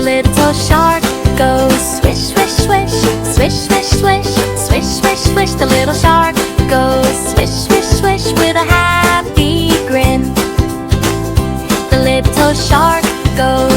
The little shark goes swish, swish, swish, swish, swish, swish, swish, swish, swish. The little shark goes swish, swish, swish with a happy grin. The little shark goes